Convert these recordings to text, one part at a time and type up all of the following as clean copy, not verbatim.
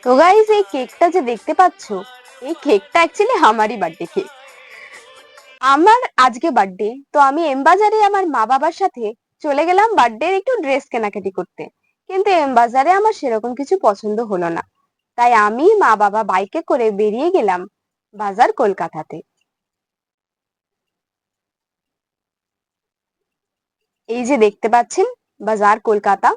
তো গাইস, এই কেকটা যে দেখতে পাচ্ছো, এই কেকটা অ্যাকচুয়ালি আমারই বার্থডে কেক। আমার আজকে বার্থডে, তো আমি এম বাজারে আমার মা বাবার সাথে চলে গেলাম বার্থডে একটু ড্রেস কেনাকাটি করতে। কিন্তু এম বাজারে আমার সেরকম কিছু পছন্দ হলো না, তাই আমি মা বাবা বাইকে করে বেরিয়ে গেলাম বাজার কলকাতাতে। এই যে দেখতে পাচ্ছেন, বাজার কলকাতা।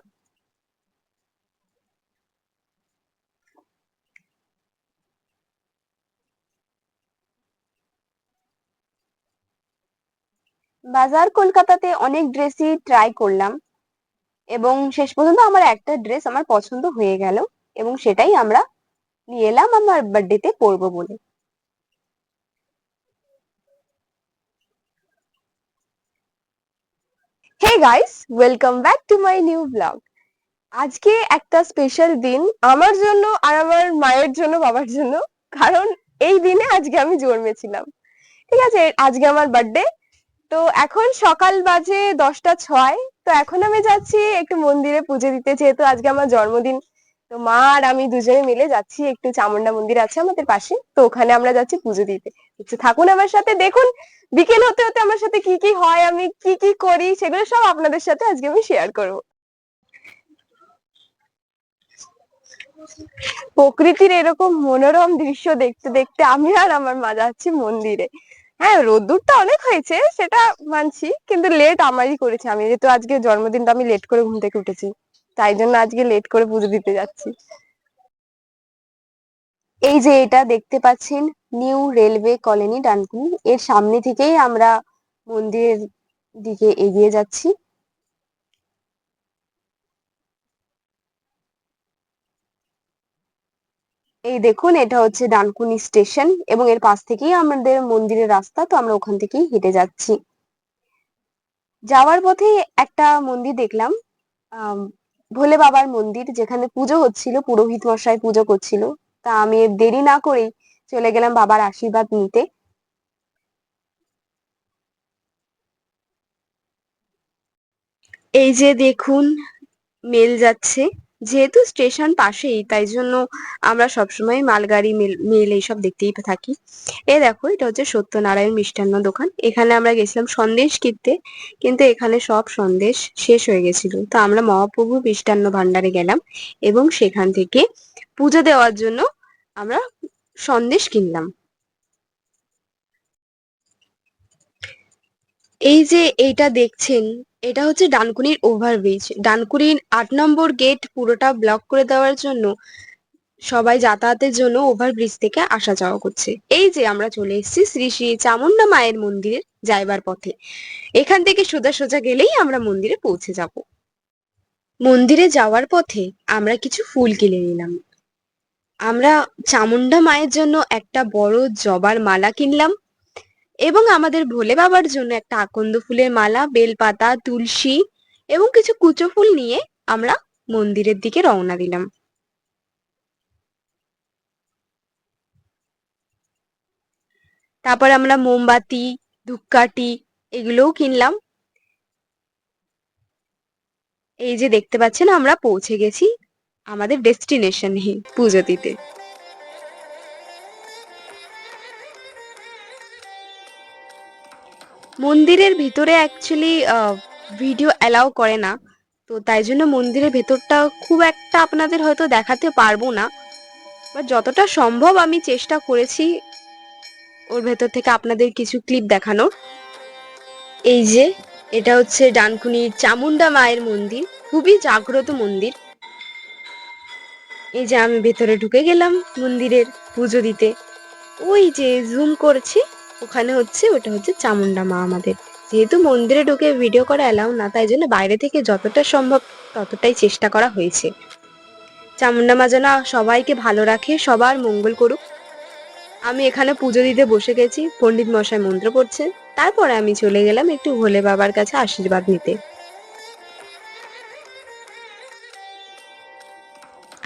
বাজার কলকাতাতে অনেক ড্রেসই ট্রাই করলাম, এবং শেষ পর্যন্ত আমার একটা ড্রেস আমার পছন্দ হয়ে গেল, এবং সেটাই আমরা নিয়ে এলাম আমার বার্থডেতে পরবো বলে। Hey guys, welcome back to my new blog. আজকে একটা স্পেশাল দিন আমার জন্য আর আমার মায়ের জন্য, বাবার জন্য। কারণ এই দিনে আজকে আমি জন্মেছিলাম। ঠিক আছে, আজকে আমার বার্থডে। তো এখন সকাল বাজে 10টা 6। তো এখন আমি যাচ্ছি একটু মন্দিরে পুজো দিতে, যেহেতু আজকে আমার জন্মদিন। তো মা আর আমি দুজনে মিলে যাচ্ছি, একটু চামুন্ডা মন্দির আছে আমাদের পাশে, তো ওখানে আমরা যাচ্ছি পুজো দিতে। একটু থাকুন আমার সাথে, দেখুন বিকেল হতে হতে আমার সাথে কি কি হয়, আমি কি কি করি, সেগুলো সব আপনাদের সাথে আজকে আমি শেয়ার করবো। প্রকৃতির এরকম মনোরম দৃশ্য দেখতে দেখতে আমি আর আমার মা যাচ্ছি মন্দিরে। হ্যাঁ, রোদ্দুরটা অনেক হয়েছে সেটা মানছি, কিন্তু লেট আমারই করেছে। আমি যেহেতু আজকে জন্মদিনটা আমি লেট করে ঘুম থেকে উঠেছি, তাই জন্য আজকে লেট করে পুজো দিতে যাচ্ছি। এই যে এটা দেখতে পাচ্ছেন, নিউ রেলওয়ে কলোনি ডানকুনি, এর সামনে থেকেই আমরা মন্দিরের দিকে এগিয়ে যাচ্ছি। এই দেখুন, এটা হচ্ছে ডানকুনি স্টেশন, এবং এর পাশ থেকেই আমাদের মন্দিরের রাস্তা, তো আমরা ওখান থেকেই হেঁটে যাচ্ছি। যাওয়ার পথে একটা মন্দির দেখলাম, আম, ভোলে বাবার মন্দির, যেখানে পুজো হচ্ছিল, পুরোহিত মশাই পুজো করছিল। তা আমি দেরি না করেই চলে গেলাম বাবার আশীর্বাদ নিতে। এই যে দেখুন, মেল যাচ্ছে। যেহেতু স্টেশন পাশেই, তাই জন্য আমরা সবসময় মালগাড়ি, মেল মেল এইসব দেখতেই থাকি। এ দেখো, এটা হচ্ছে সত্যনারায়ণ মিষ্টান্ন দোকান। এখানে আমরা গেছিলাম সন্দেশ কিনতে, কিন্তু এখানে সব সন্দেশ শেষ হয়ে গেছিল। তো আমরা মহাপ্রভু মিষ্টান্ন ভান্ডারে গেলাম, এবং সেখান থেকে পুজো দেওয়ার জন্য আমরা সন্দেশ কিনলাম। এই যে এইটা দেখছেন, এটা হচ্ছে ডানকুনির ওভারব্রিজ। ডানকুনির 8 নম্বর গেট পুরোটা ব্লক করে দেওয়ার জন্য সবাই যাতায়াতের জন্য ওভারব্রিজ থেকে আসা যাওয়া করছে। এই যে আমরা চলে এসেছি শ্রী শ্রী চামুন্ডা মায়ের মন্দিরে যাইবার পথে। এখান থেকে সোজা সোজা গেলেই আমরা মন্দিরে পৌঁছে যাব। মন্দিরে যাওয়ার পথে আমরা কিছু ফুল কিনে নিলাম। আমরা চামুন্ডা মায়ের জন্য একটা বড় জবার মালা কিনলাম, এবং আমাদের ভোলে বাবার জন্য একটা আকন্দ ফুলের মালা, বেলপাতা, তুলসী এবং কিছু কুচো ফুল নিয়ে আমরা মন্দিরের দিকে রওনা দিলাম। তারপর আমরা মোমবাতি, ধূপকাঠি এগুলোও কিনলাম। এই যে দেখতে পাচ্ছেন, আমরা পৌঁছে গেছি আমাদের ডেস্টিনেশনে পুজো দিতে। মন্দিরের ভিতরে অ্যাকচুয়ালি ভিডিও অ্যালাউ করে না, তো তাই জন্য মন্দিরের ভেতরটা খুব একটা আপনাদের হয়তো দেখাতে পারবো না, বাট যতটা সম্ভব আমি চেষ্টা করেছি ওর ভেতর থেকে আপনাদের কিছু ক্লিপ দেখানোর। এই যে এটা হচ্ছে ডানকুনির চামুন্ডা মায়ের মন্দির, খুবই জাগ্রত মন্দির। এই যে আমি ভেতরে ঢুকে গেলাম মন্দিরের পুজো দিতে। ওই যে জুম করছি, ওখানে হচ্ছে, ওটা হচ্ছে চামুন্ডা মা আমাদের। যেহেতু মন্দিরে ঢুকে ভিডিও করা এলাও না, তাই জন্য বাইরে থেকে যতটা সম্ভব ততটাই চেষ্টা করা হয়েছে। চামুন্ডা মা যেন সবাইকে ভালো রাখে, সবার মঙ্গল করুক। আমি এখানে পুজো দিতে বসে গেছি, পণ্ডিত মশাই মন্ত্র পড়ছে। তারপরে আমি চলে গেলাম একটু ভোলে বাবার কাছে আশীর্বাদ নিতে।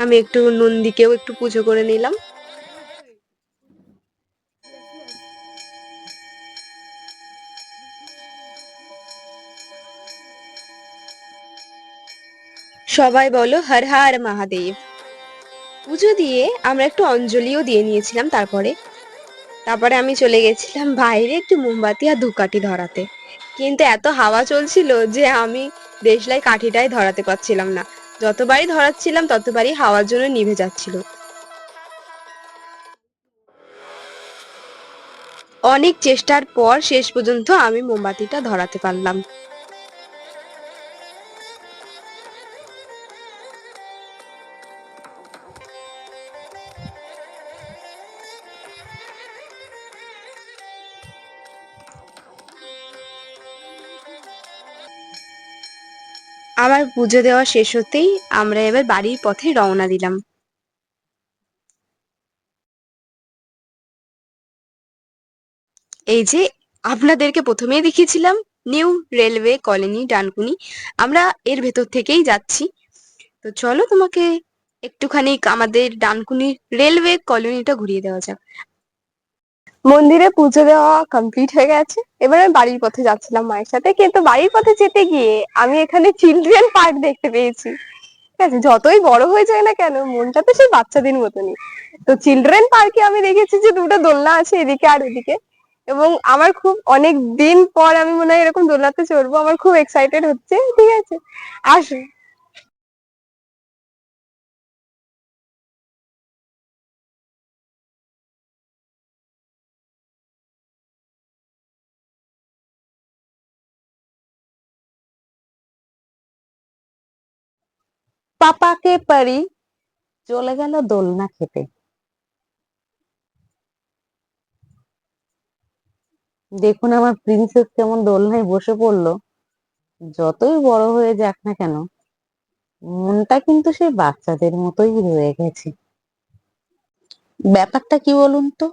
আমি একটু নন্দীকেও একটু পুজো করে নিলাম। সবাই বলো হর হর মহাদেব। পুজো দিয়ে আমরা একটু অঞ্জলিও দিয়ে নিয়েছিলাম। তারপরে আমি চলে গেছিলাম বাইরে একটু মোমবাতি আর ধূপকাঠি ধরাতে। কিন্তু এত হাওয়া চলছিল যে আমি দেশলাই কাঠিটাই ধরাতে পারছিলাম না। যতবারই ধরাচ্ছিলাম ততবারই হাওয়ার জন্য নিভে যাচ্ছিল। অনেক চেষ্টার পর শেষ পর্যন্ত আমি মোমবাতিটা ধরাতে পারলাম। আমার পুজো দেওয়া শেষ হতেই আমরা এবার বাড়ির পথে রওনা দিলাম। এই যে আপনাদেরকে প্রথমেই দেখিয়েছিলাম নিউ রেলওয়ে কলোনি ডানকুনি, আমরা এর ভেতর থেকেই যাচ্ছি। তো চলো তোমাকে একটুখানি আমাদের ডানকুনি রেলওয়ে কলোনিটা ঘুরিয়ে দেওয়া যাক। মন্দিরে পুজো দেওয়া কমপ্লিট হয়ে গেছে, এবার আমি বাড়ির পথে যাচ্ছিলাম মায়ের সাথে, কিন্তু বাড়ির পথে যেতে গিয়ে আমি এখানে চিলড্রেন পার্ক দেখতে পেয়েছি। ঠিক আছে, যতই বড় হয়ে যায় না কেন মনটা তো সেই বাচ্চাদের মতনই। তো চিলড্রেন পার্কে আমি দেখেছি যে দুটো দোলনা আছে এদিকে আর ওদিকে, এবং আমার খুব অনেক দিন পর আমি মনে হয় এরকম দোলনাতে চড়বো, আমার খুব এক্সাইটেড হচ্ছে। ঠিক আছে, আসো। পাপাকে পারি চলে গেল দোলনা খেতে। দেখুন আমার প্রিন্সেস কেমন দোলনায় বসে পড়লো। যতই বড় হয়ে যাক না কেন মনটা কিন্তু সেই বাচ্চাদের মতোই রয়ে গেছে। ব্যাপারটা কি বলুন তো,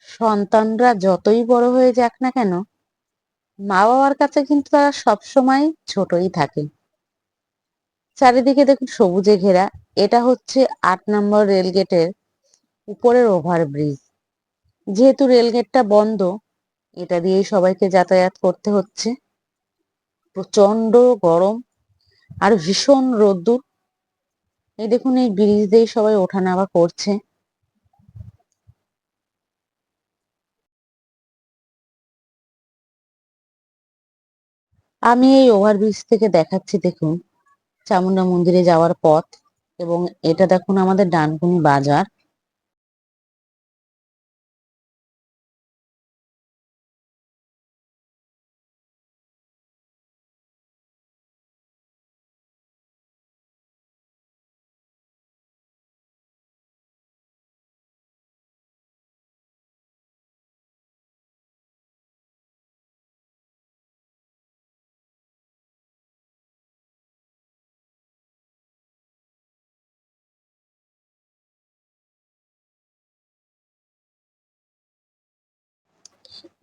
সন্তানরা যতই বড় হয়ে যাক না কেন মা বাবার কাছে কিন্তু তারা সবসময় ছোটই থাকে। চারিদিকে দেখুন সবুজে ঘেরা। এটা হচ্ছে 8 নম্বর রেলগেটের উপরের ওভারব্রিজ। যেহেতু রেলগেটটা বন্ধ, এটা দিয়েই সবাইকে যাতায়াত করতে হচ্ছে। প্রচন্ড গরম আর ভীষণ রোদ্দুর। এই দেখুন এই ব্রিজ দিয়ে সবাই ওঠানামা করছে। আমি এই ওভারব্রিজ থেকে দেখাচ্ছি, দেখুন চামুন্ডা মন্দিরে যাওয়ার পথ। এবং এটা দেখুন আমাদের ডানকুনি বাজার।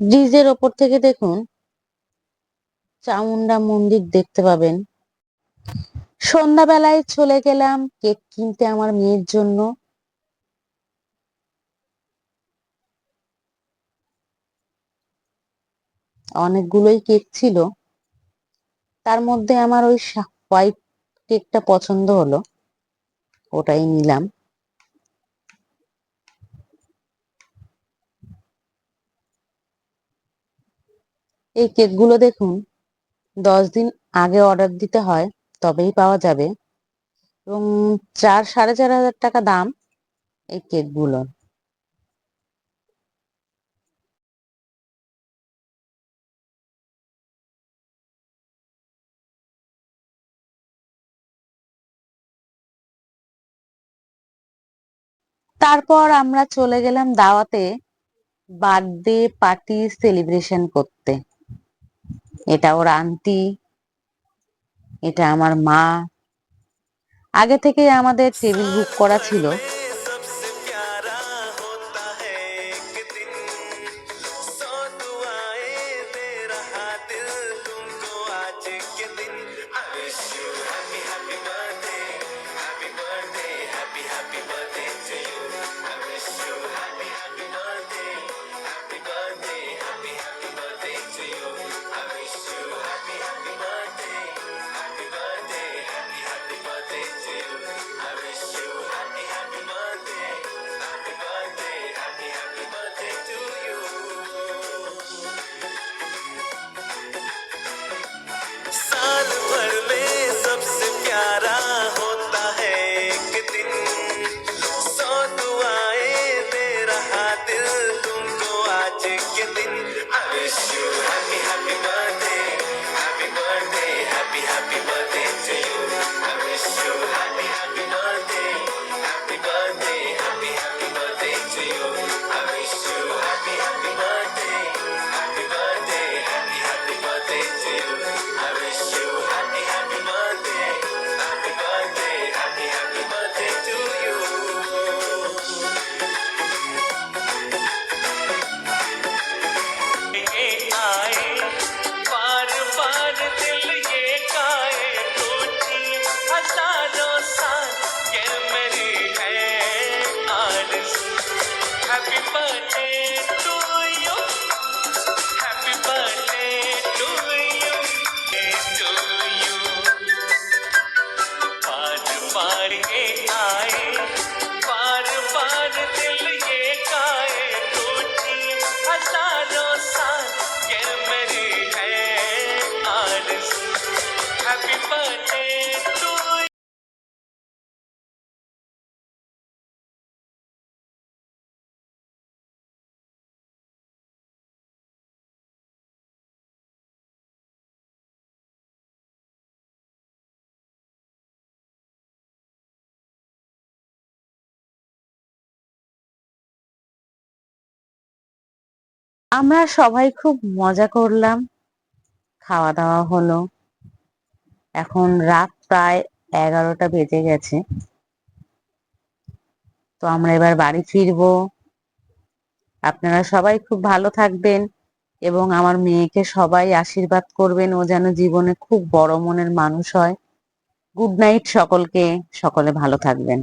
ব্রিজের ওপর থেকে দেখুন চামুন্ডা মন্দির দেখতে পাবেন। সন্ধ্যাবেলায় চলে গেলাম কেক কিনতে আমার মেয়ের জন্য। অনেকগুলোই কেক ছিল, তার মধ্যে আমার ওই হোয়াইট কেকটা পছন্দ হলো, ওটাই নিলাম। এই কেকগুলো দেখুন 10 দিন আগে অর্ডার দিতে হয়, তবেই পাওয়া যাবে। এবং 4-4,500 টাকা দাম এই কেকগুলোর। তারপর আমরা চলে গেলাম দাওয়াতে, বার্থডে পার্টি সেলিব্রেশন করতে। এটা ওর আন্টি, এটা আমার মা। আগে থেকেই আমাদের টেবিল বুক করা ছিল। Happy birthday to you. Happy birthday to you. To you. बार बार ये आए, बार बार दिल ये गाए, टूटी हजारों साल ये मेरी है आरज़ू। Happy birthday to you. আমরা সবাই খুব মজা করলাম, খাওয়া দাওয়া হলো। এখন রাত প্রায় 11টা বেজে গেছে। তো আমরা এবার বাড়ি ফিরবো। আপনারা সবাই খুব ভালো থাকবেন এবং আমার মেয়েকে সবাই আশীর্বাদ করবেন, ও যেন জীবনে খুব বড় মনের মানুষ হয়। গুড নাইট সকলকে, সকলে ভালো থাকবেন।